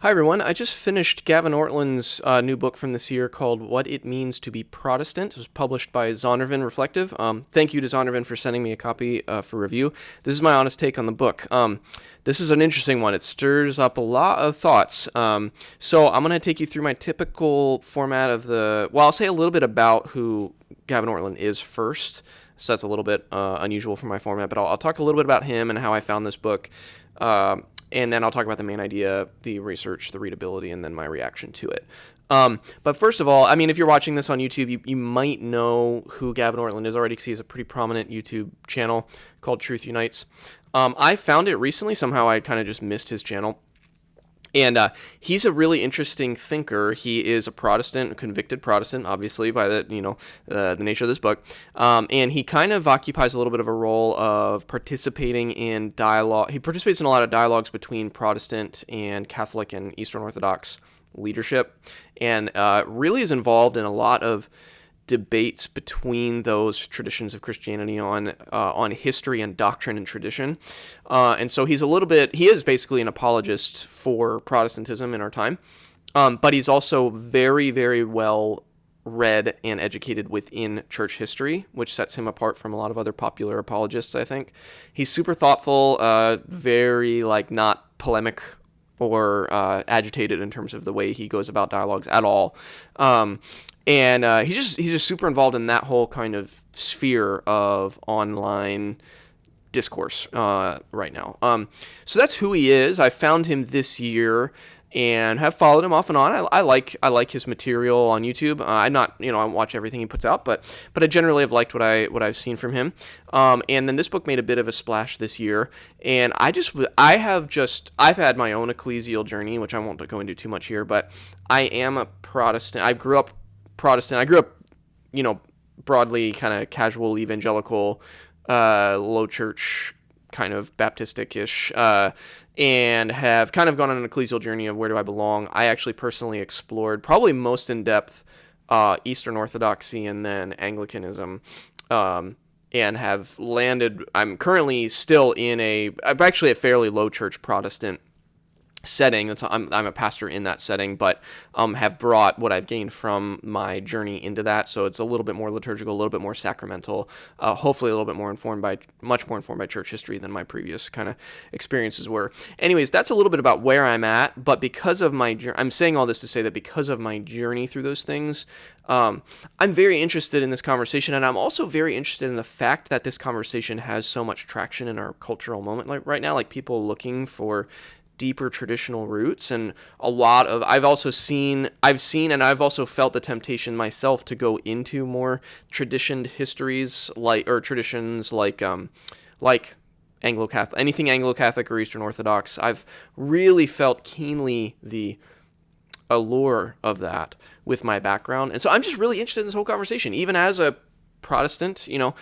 Hi, everyone. I just finished Gavin Ortlund's new book from this year called What It Means to Be Protestant. It was published by Zondervan Reflective. Thank you to Zondervan for sending me a copy for review. This is my honest take on the book. This is an interesting one. It stirs up a lot of thoughts. So I'm going to take you through my typical format of I'll say a little bit about who Gavin Ortlund is first. So that's a little bit unusual for my format, but I'll talk a little bit about him and how I found this book. And then I'll talk about the main idea, the research, the readability, and then my reaction to it. But first of all, if you're watching this on YouTube, you might know who Gavin Ortlund is already, because he has a pretty prominent YouTube channel called Truth Unites. I found it recently. Somehow I kind of just missed his channel. And he's a really interesting thinker. He is a Protestant, a convicted Protestant, obviously, by the nature of this book. And he kind of occupies a little bit of a role of participating in dialogue. He participates in a lot of dialogues between Protestant and Catholic and Eastern Orthodox leadership, and really is involved in a lot of debates between those traditions of Christianity on history and doctrine and tradition. And so he is basically an apologist for Protestantism in our time. But he's also very, very well read and educated within church history, which sets him apart from a lot of other popular apologists, I think. He's super thoughtful, very not polemic or agitated in terms of the way he goes about dialogues at all. And he's just super involved in that whole kind of sphere of online discourse right now. So that's who he is. I found him this year and have followed him off and on. I like his material on YouTube. I don't watch everything he puts out, but I generally have liked what I've seen from him. And then this book made a bit of a splash this year, and I've had my own ecclesial journey, which I won't go into too much here, but I am a Protestant. I grew up Protestant. I grew up, broadly kind of casual evangelical, low church, kind of Baptistic-ish, and have kind of gone on an ecclesial journey of where do I belong. I actually personally explored probably most in depth Eastern Orthodoxy and then Anglicanism, and have landed. I'm currently still I'm actually a fairly low church Protestant setting. I'm a pastor in that setting, but have brought what I've gained from my journey into that. So it's a little bit more liturgical, a little bit more sacramental, hopefully a little bit much more informed by church history than my previous kind of experiences were. Anyways, that's a little bit about where I'm at, but because of I'm saying all this to say that because of my journey through those things, I'm very interested in this conversation, and I'm also very interested in the fact that this conversation has so much traction in our cultural moment right now, like people looking for deeper traditional roots. And I've also felt the temptation myself to go into more traditioned histories traditions like Anglo-Catholic, anything Anglo-Catholic or Eastern Orthodox. I've really felt keenly the allure of that with my background. And so I'm just really interested in this whole conversation, even as a Protestant, and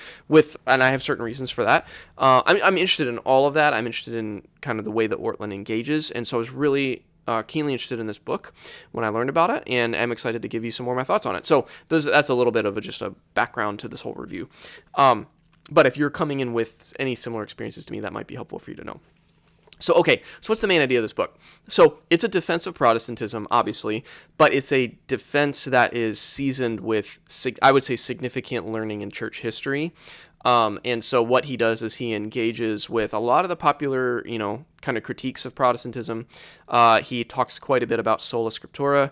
I have certain reasons for that. I'm interested in all of that. I'm interested in kind of the way that Ortlund engages, and so I was really keenly interested in this book when I learned about it, and I'm excited to give you some more of my thoughts on it. So that's a little bit of just a background to this whole review. But if you're coming in with any similar experiences to me, that might be helpful for you to know. So what's the main idea of this book? So it's a defense of Protestantism, obviously, but it's a defense that is seasoned with, I would say, significant learning in church history. And so what he does is he engages with a lot of the popular, kind of critiques of Protestantism. He talks quite a bit about Sola Scriptura.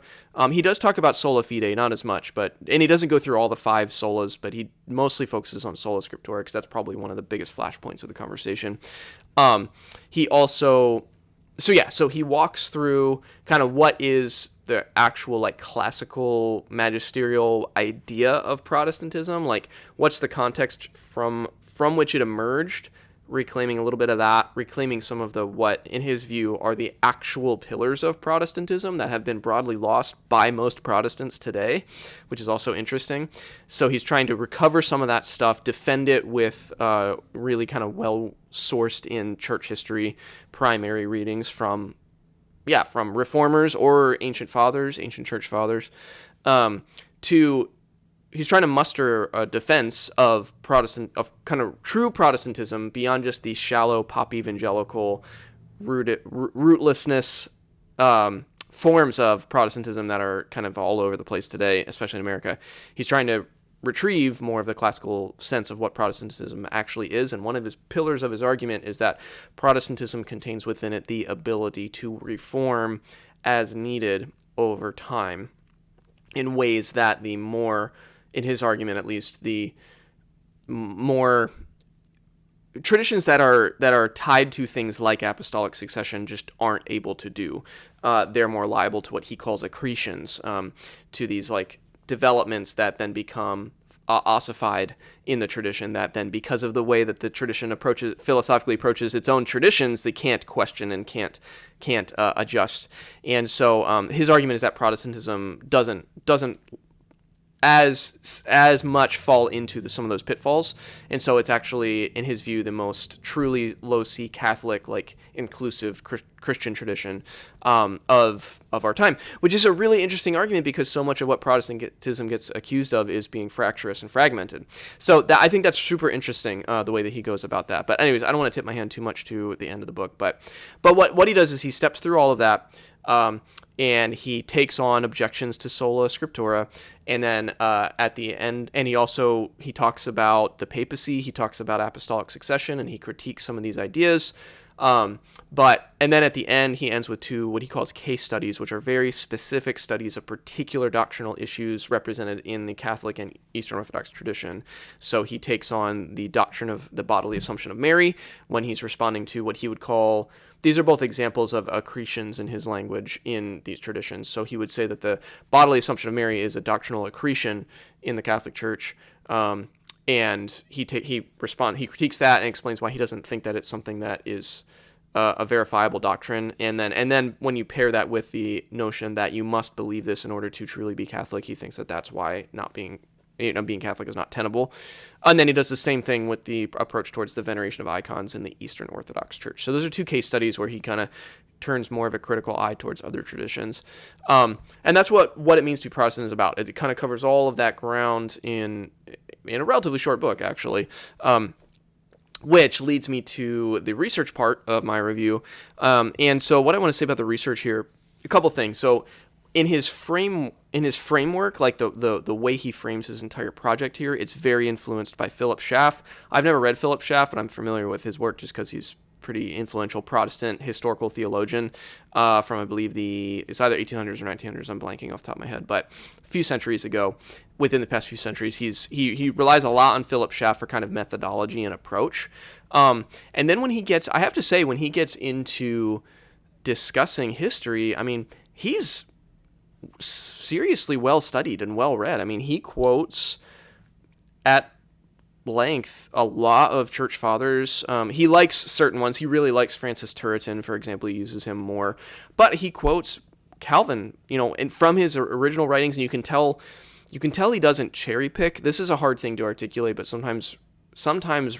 He does talk about Sola Fide, not as much, and he doesn't go through all the 5 solas, but he mostly focuses on Sola Scriptura because that's probably one of the biggest flashpoints of the conversation. He also, so he walks through kind of what is the actual classical magisterial idea of Protestantism, what's the context from which it emerged, reclaiming a little bit of that, reclaiming some of what in his view are the actual pillars of Protestantism that have been broadly lost by most Protestants today, which is also interesting. So he's trying to recover some of that stuff, defend it with really kind of well-sourced in church history primary readings from reformers or ancient church fathers, he's trying to muster a defense of kind of true Protestantism beyond just the shallow pop evangelical rootlessness forms of Protestantism that are kind of all over the place today, especially in America. He's trying to retrieve more of the classical sense of what Protestantism actually is, and one of his pillars of his argument is that Protestantism contains within it the ability to reform as needed over time in ways that the more, in his argument at least, the more traditions that are tied to things like apostolic succession just aren't able to do. They're more liable to what he calls accretions, to these like developments that then become ossified in the tradition, that then, because of the way that the tradition philosophically approaches its own traditions, they can't question and can't adjust. And so his argument is that Protestantism doesn't as much fall into some of those pitfalls, and so it's actually, in his view, the most truly low-C Catholic, like inclusive Christian tradition of our time, which is a really interesting argument because so much of what Protestantism gets accused of is being fractious and fragmented. So I think that's super interesting, the way that he goes about that. But anyways, I don't want to tip my hand too much to the end of the book, but what he does is he steps through all of that. And he takes on objections to Sola Scriptura, and then at the end, and he talks about the papacy, he talks about apostolic succession, and he critiques some of these ideas. And then at the end, he ends with two what he calls case studies, which are very specific studies of particular doctrinal issues represented in the Catholic and Eastern Orthodox tradition. So he takes on the doctrine of the bodily assumption of Mary when he's responding to what he would call, these are both examples of accretions in his language in these traditions. So he would say that the bodily assumption of Mary is a doctrinal accretion in the Catholic Church. And he critiques that and explains why he doesn't think that it's something that is a verifiable doctrine. And then when you pair that with the notion that you must believe this in order to truly be Catholic, he thinks that that's why being Catholic is not tenable. And then he does the same thing with the approach towards the veneration of icons in the Eastern Orthodox Church. So those are two case studies where he kind of turns more of a critical eye towards other traditions. And that's what it means to be Protestant is about. It kind of covers all of that ground in a relatively short book, actually, which leads me to the research part of my review. And so what I want to say about the research here, a couple things. So in his framework, like the way he frames his entire project here, it's very influenced by Philip Schaff. I've never read Philip Schaff, but I'm familiar with his work just because he's pretty influential Protestant historical theologian from, I believe, it's either 1800s or 1900s. I'm blanking off the top of my head, but a few centuries ago, within the past few centuries, he relies a lot on Philip Schaff for kind of methodology and approach. And then when he gets into discussing history, I mean, he's seriously well studied and well read. I mean, he quotes at length a lot of church fathers. He likes certain ones. He really likes Francis Turretin, for example. He uses him more, but he quotes Calvin, and from his original writings, and you can tell he doesn't cherry pick. This is a hard thing to articulate, but sometimes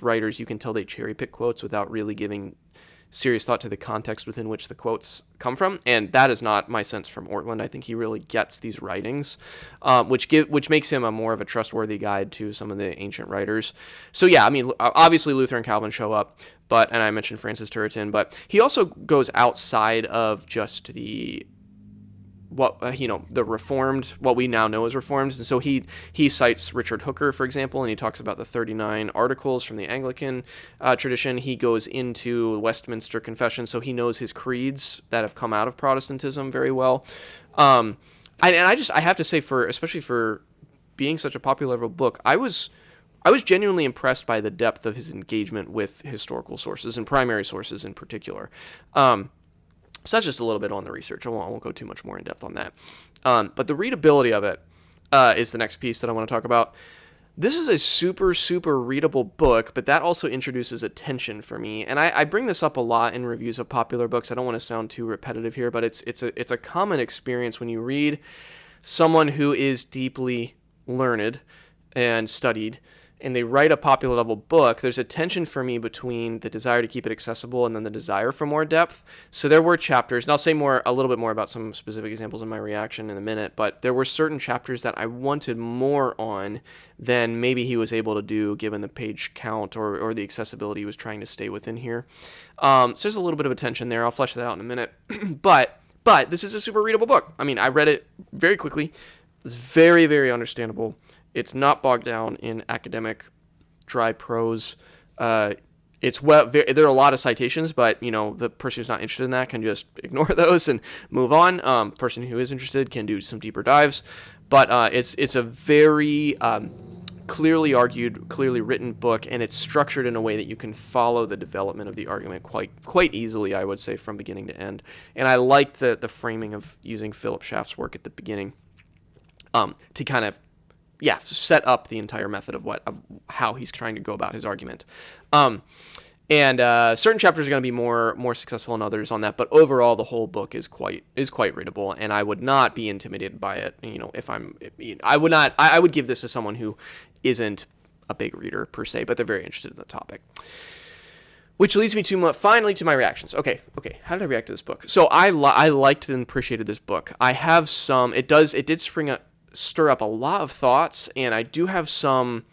writers, you can tell they cherry pick quotes without really giving serious thought to the context within which the quotes come from, and that is not my sense from Ortlund. I think he really gets these writings, which makes him a more of a trustworthy guide to some of the ancient writers. So yeah, I mean, obviously Luther and Calvin show up, and I mentioned Francis Turretin, but he also goes outside of just the Reformed, what we now know as Reformed. And so he cites Richard Hooker, for example, and he talks about the 39 articles from the Anglican tradition. He goes into Westminster Confession, so he knows his creeds that have come out of Protestantism very well. I have to say, especially for being such a popular book, I was genuinely impressed by the depth of his engagement with historical sources and primary sources in particular. So that's just a little bit on the research. I won't go too much more in depth on that. But the readability of it is the next piece that I want to talk about. This is a super, super readable book, but that also introduces a tension for me. And I bring this up a lot in reviews of popular books. I don't want to sound too repetitive here, but it's a common experience when you read someone who is deeply learned and studied, and they write a popular level book. There's a tension for me between the desire to keep it accessible and then the desire for more depth. So there were chapters, and I'll say a little bit more about some specific examples in my reaction in a minute, but there were certain chapters that I wanted more on than maybe he was able to do given the page count or the accessibility he was trying to stay within here. So there's a little bit of a tension there. I'll flesh that out in a minute. But But this is a super readable book. I mean, I read it very quickly. It's very, very understandable. It's not bogged down in academic dry prose. There are a lot of citations, but the person who's not interested in that can just ignore those and move on. Person who is interested can do some deeper dives, but it's a very clearly argued, clearly written book, and it's structured in a way that you can follow the development of the argument quite easily, I would say, from beginning to end. And I liked the framing of using Philip Schaff's work at the beginning to kind of set up the entire method of how he's trying to go about his argument. And certain chapters are going to be more successful than others on that, but overall the whole book is quite readable, and I would not be intimidated by it. I would give this to someone who isn't a big reader per se, but they're very interested in the topic. Which leads me finally to my reactions. Okay. How did I react to this book? So I liked and appreciated this book. I have some. It did stir up a lot of thoughts, and I do have some.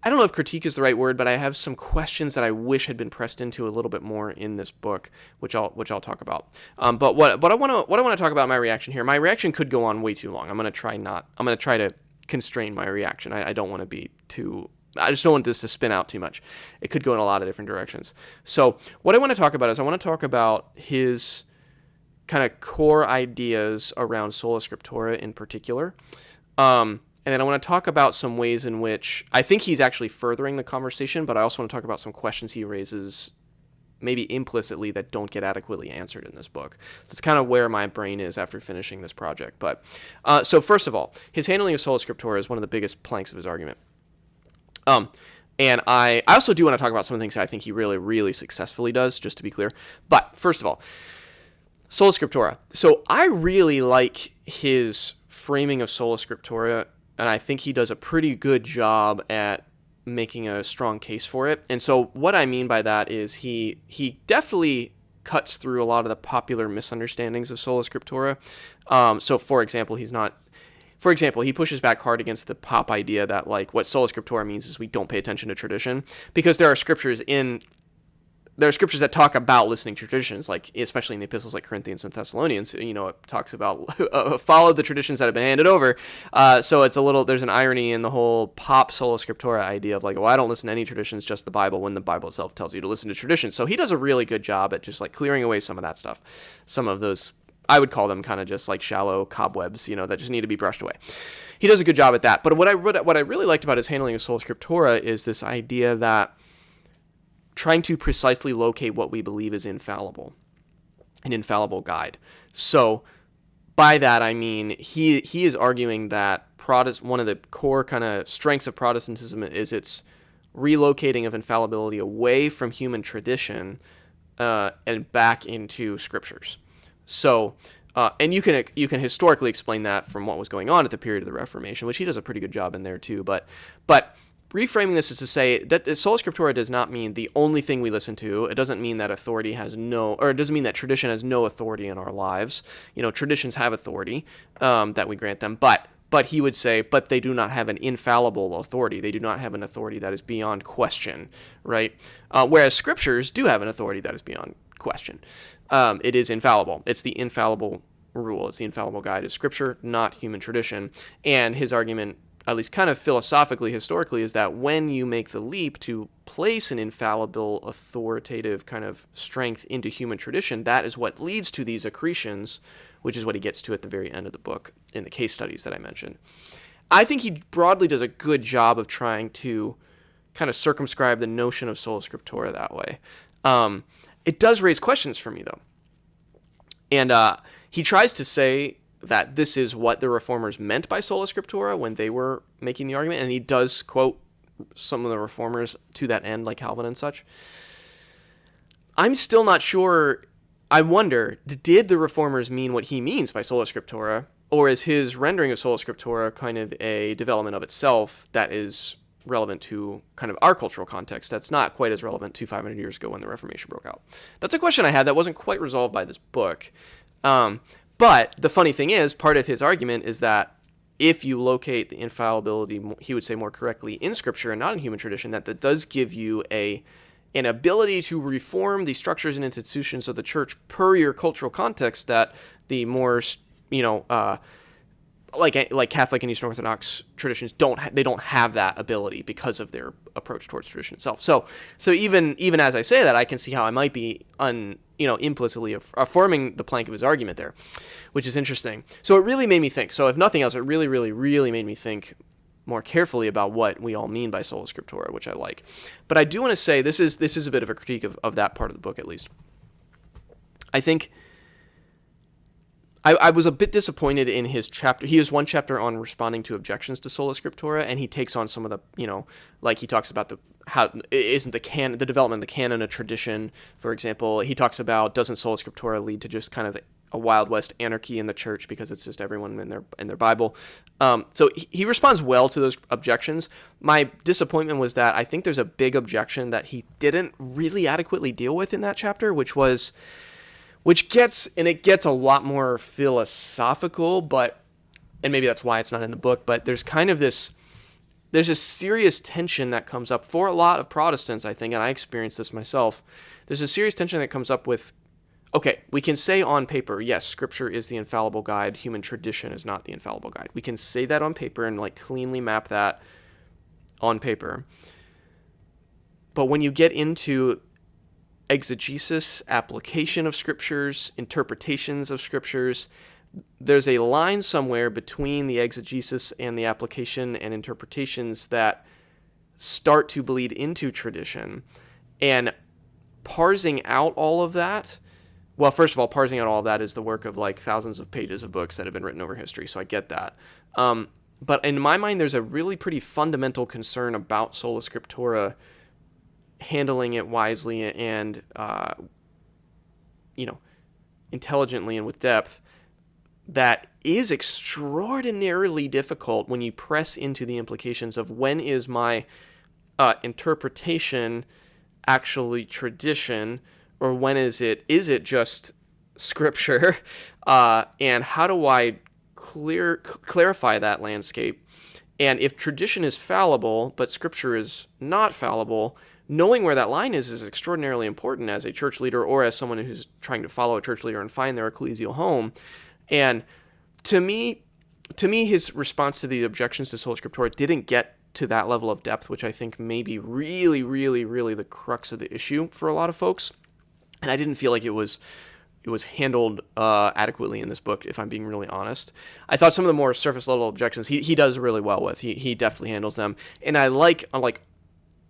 I don't know if critique is the right word, but I have some questions that I wish had been pressed into a little bit more in this book, which I'll talk about. But what I want to talk about in my reaction here. My reaction could go on way too long. I'm going to try to constrain my reaction. I don't want to be too. I just don't want this to spin out too much. It could go in a lot of different directions. So what I want to talk about is I want to talk about his kind of core ideas around Sola Scriptura in particular. And then I want to talk about some ways in which I think he's actually furthering the conversation, but I also want to talk about some questions he raises maybe implicitly that don't get adequately answered in this book. So it's kind of where my brain is after finishing this project. But so first of all, his handling of Sola Scriptura is one of the biggest planks of his argument. And I also do want to talk about some of the things I think he really, really successfully does, just to be clear. But first of all, Sola Scriptura. So I really like his framing of Sola Scriptura, and I think he does a pretty good job at making a strong case for it. And so what I mean by that is he definitely cuts through a lot of the popular misunderstandings of Sola Scriptura. So for example, he pushes back hard against the pop idea that what Sola Scriptura means is we don't pay attention to tradition, because there are scriptures that talk about listening to traditions, especially in the epistles like Corinthians and Thessalonians. It talks about follow the traditions that have been handed over. So there's an irony in the whole pop Sola Scriptura idea of I don't listen to any traditions, just the Bible, when the Bible itself tells you to listen to traditions. So he does a really good job at just clearing away some of that stuff. Some of those, I would call them kind of just shallow cobwebs, that just need to be brushed away. He does a good job at that. But what I really liked about his handling of Sola Scriptura is this idea that trying to precisely locate what we believe is infallible, an infallible guide. So by that I mean he is arguing that one of the core kind of strengths of Protestantism is its relocating of infallibility away from human tradition and back into scriptures. So and you can historically explain that from what was going on at the period of the Reformation, which he does a pretty good job in there too. But reframing this is to say that Sola Scriptura does not mean the only thing we listen to. It doesn't mean that it doesn't mean that tradition has no authority in our lives. Traditions have authority that we grant them, but he would say, but they do not have an infallible authority. They do not have an authority that is beyond question, right? Whereas scriptures do have an authority that is beyond question. It is infallible. It's the infallible rule. It's the infallible guide. It's scripture, not human tradition. And his argument, at least kind of philosophically, historically, is that when you make the leap to place an infallible, authoritative kind of strength into human tradition, that is what leads to these accretions, which is what he gets to at the very end of the book in the case studies that I mentioned. I think he broadly does a good job of trying to kind of circumscribe the notion of Sola Scriptura that way. It does raise questions for me, though. And he tries to say that this is what the Reformers meant by Sola Scriptura when they were making the argument, and he does quote some of the Reformers to that end, like Calvin and such. I'm still not sure. I wonder, did the Reformers mean what he means by Sola Scriptura, or is his rendering of Sola Scriptura kind of a development of itself that is relevant to kind of our cultural context that's not quite as relevant to 500 years ago when the Reformation broke out? That's a question I had that wasn't quite resolved by this book. But the funny thing is, part of his argument is that if you locate the infallibility, he would say more correctly, in Scripture and not in human tradition, that does give you a an ability to reform the structures and institutions of the church per your cultural context that the more, like Catholic and Eastern Orthodox traditions don't have that ability because of their approach towards tradition itself. So even as I say that, I can see how I might be implicitly affirming the plank of his argument there, which is interesting. So it really made me think. So if nothing else, it really, really, really made me think more carefully about what we all mean by Sola Scriptura, which I like. But I do want to say this is a bit of a critique of that part of the book, at least. I think I was a bit disappointed in his chapter. He has one chapter on responding to objections to Sola Scriptura, and he takes on some of the, like he talks about the development of the canon a tradition, for example. He talks about, doesn't Sola Scriptura lead to just kind of a Wild West anarchy in the church because it's just everyone in their Bible. So he responds well to those objections. My disappointment was that I think there's a big objection that he didn't really adequately deal with in that chapter, which gets a lot more philosophical, and maybe that's why it's not in the book, but there's a serious tension that comes up for a lot of Protestants, I think, and I experienced this myself. There's a serious tension that comes up with, okay, we can say on paper, yes, Scripture is the infallible guide, human tradition is not the infallible guide. We can say that on paper and cleanly map that on paper. But when you get into exegesis, application of scriptures, interpretations of scriptures, there's a line somewhere between the exegesis and the application and interpretations that start to bleed into tradition. And parsing out all of that, well, first of all, parsing out all of that is the work of thousands of pages of books that have been written over history, so I get that. But in my mind, there's a really pretty fundamental concern about Sola Scriptura handling it wisely and intelligently and with depth that is extraordinarily difficult when you press into the implications of when is my interpretation actually tradition, or when is it just scripture, and how do I clarify that landscape? And if tradition is fallible but scripture is not fallible, knowing where that line is extraordinarily important as a church leader or as someone who's trying to follow a church leader and find their ecclesial home. And to me, his response to the objections to Sola Scriptura didn't get to that level of depth, which I think may be really, really, really the crux of the issue for a lot of folks. And I didn't feel like it was handled adequately in this book, if I'm being really honest. I thought some of the more surface level objections he does really well with. He definitely handles them. And I like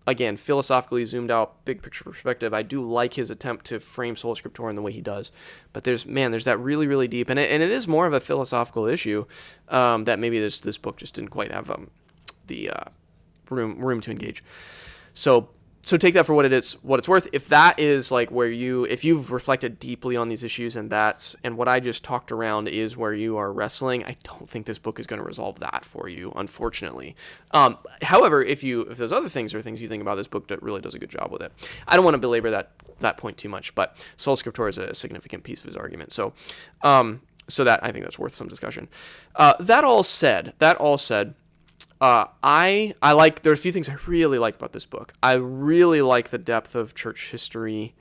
again, philosophically zoomed out, big picture perspective, I do like his attempt to frame Sola Scriptura in the way he does. But there's that really, really deep, and it is more of a philosophical issue that maybe this book just didn't quite have the room to engage. So take that for what it's worth. If that is if you've reflected deeply on these issues and what I just talked around is where you are wrestling, I don't think this book is going to resolve that for you, unfortunately. However, if those other things are things you think about this book that really does a good job with it. I don't want to belabor that point too much, but Sola Scriptura is a significant piece of his argument. So that I think that's worth some discussion. That all said, I like, there are a few things I really like about this book. I really like the depth of church history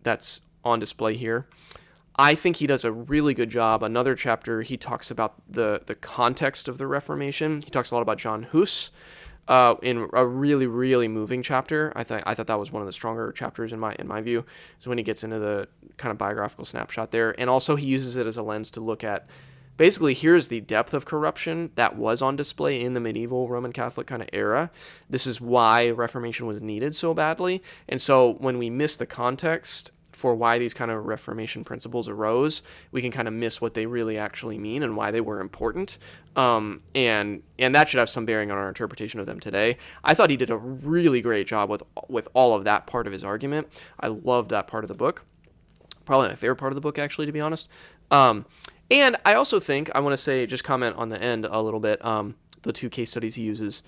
that's on display here. I think he does a really good job. Another chapter, he talks about the context of the Reformation. He talks a lot about John Hus in a really, really moving chapter. I thought that was one of the stronger chapters in my view, is when he gets into the kind of biographical snapshot there. And also he uses it as a lens to look at, basically, here's the depth of corruption that was on display in the medieval Roman Catholic kind of era. This is why Reformation was needed so badly. And so when we miss the context for why these kind of Reformation principles arose, we can kind of miss what they really actually mean and why they were important. And that should have some bearing on our interpretation of them today. I thought he did a really great job with all of that part of his argument. I loved that part of the book. Probably my favorite part of the book, actually, to be honest. And I also think, I want to say, just comment on the end a little bit, the two case studies he uses.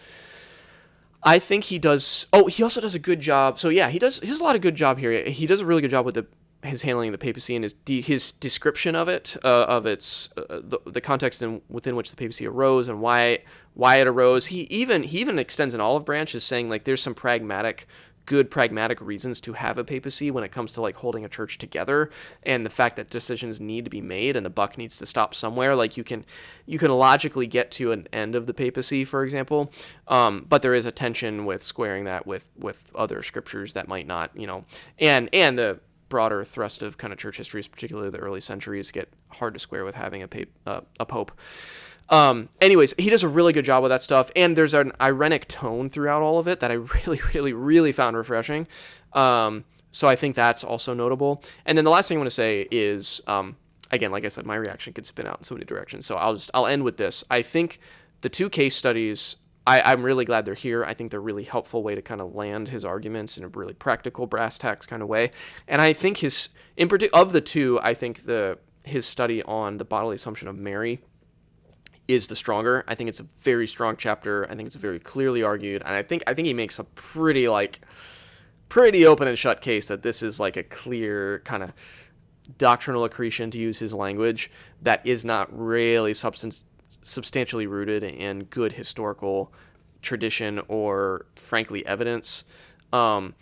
I think he also does a good job. So yeah, he does a lot of good job here. He does a really good job with his handling of the papacy and his description of it, of its the context within which the papacy arose and why it arose. He even extends an olive branch, as saying there's some pragmatic good pragmatic reasons to have a papacy when it comes to like holding a church together, and the fact that decisions need to be made and the buck needs to stop somewhere. Like you can logically get to an end of the papacy, for example, but there is a tension with squaring that with other scriptures that might not, and the broader thrust of kind of church histories, particularly the early centuries, get hard to square with having a pope. Anyways, he does a really good job with that stuff, and there's an ironic tone throughout all of it that I really, really, really found refreshing. So I think that's also notable. And then the last thing I want to say is, again, like I said, my reaction could spin out in so many directions. So I'll end with this. I think the two case studies, I'm really glad they're here. I think they're a really helpful way to kind of land his arguments in a really practical brass tacks kind of way. And I think of the two, I think his study on the bodily assumption of Mary is the stronger. I think it's a very strong chapter. I think it's very clearly argued, and I think he makes a pretty open and shut case that this is like a clear kind of doctrinal accretion, to use his language, that is not really substantially rooted in good historical tradition or frankly evidence. And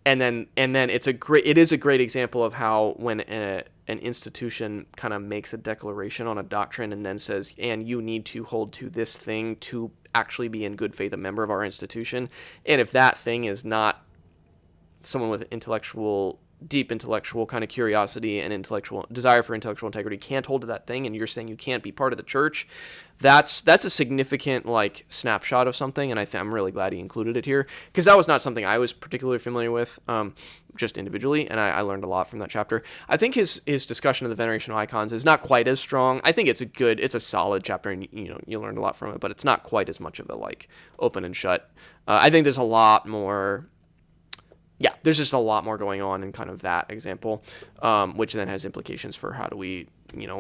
then it is a great example of how when an institution kind of makes a declaration on a doctrine and then says, and you need to hold to this thing to actually be in good faith a member of our institution. And if that thing is not someone with deep intellectual kind of curiosity and intellectual desire for intellectual integrity can't hold to that thing, and you're saying you can't be part of the church, that's a significant like snapshot of something. And I'm really glad he included it here, because that was not something I was particularly familiar with, just individually, and I learned a lot from that chapter. I think his discussion of the veneration of icons is not quite as strong. I think it's a solid chapter, and you learned a lot from it, but it's not quite as much of a like open and shut. I think there's a lot more. Yeah, there's just a lot more going on in kind of that example, which then has implications for how do we,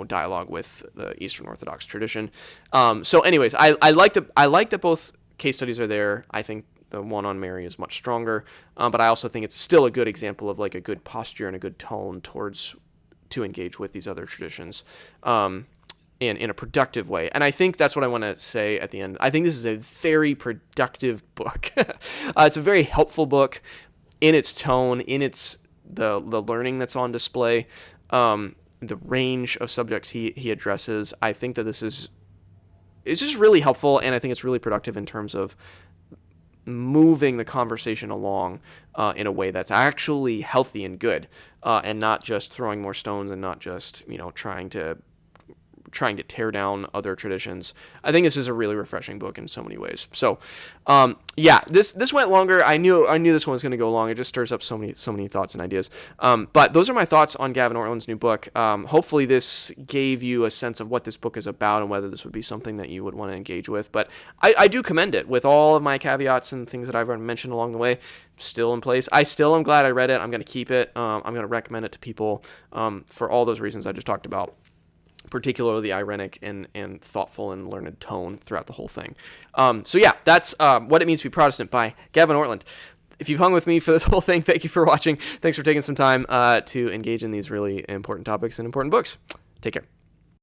dialogue with the Eastern Orthodox tradition. So anyways, I like that both case studies are there. I think the one on Mary is much stronger, but I also think it's still a good example of like a good posture and a good tone to engage with these other traditions in a productive way. And I think that's what I want to say at the end. I think this is a very productive book. It's a very helpful book in its tone, in the learning that's on display, the range of subjects he addresses. I think that it's just really helpful, and I think it's really productive in terms of moving the conversation along in a way that's actually healthy and good, and not just throwing more stones and not just trying to tear down other traditions. I think this is a really refreshing book in so many ways. So, this went longer. I knew this one was going to go long. It just stirs up so many thoughts and ideas. But those are my thoughts on Gavin Ortlund's new book. Hopefully this gave you a sense of what this book is about and whether this would be something that you would want to engage with. But I do commend it, with all of my caveats and things that I've already mentioned along the way still in place. I still am glad I read it. I'm going to keep it. I'm going to recommend it to people for all those reasons I just talked about, particularly the ironic and thoughtful and learned tone throughout the whole thing. That's What It Means to Be Protestant by Gavin Ortlund. If you've hung with me for this whole thing, thank you for watching. Thanks for taking some time to engage in these really important topics and important books. Take care.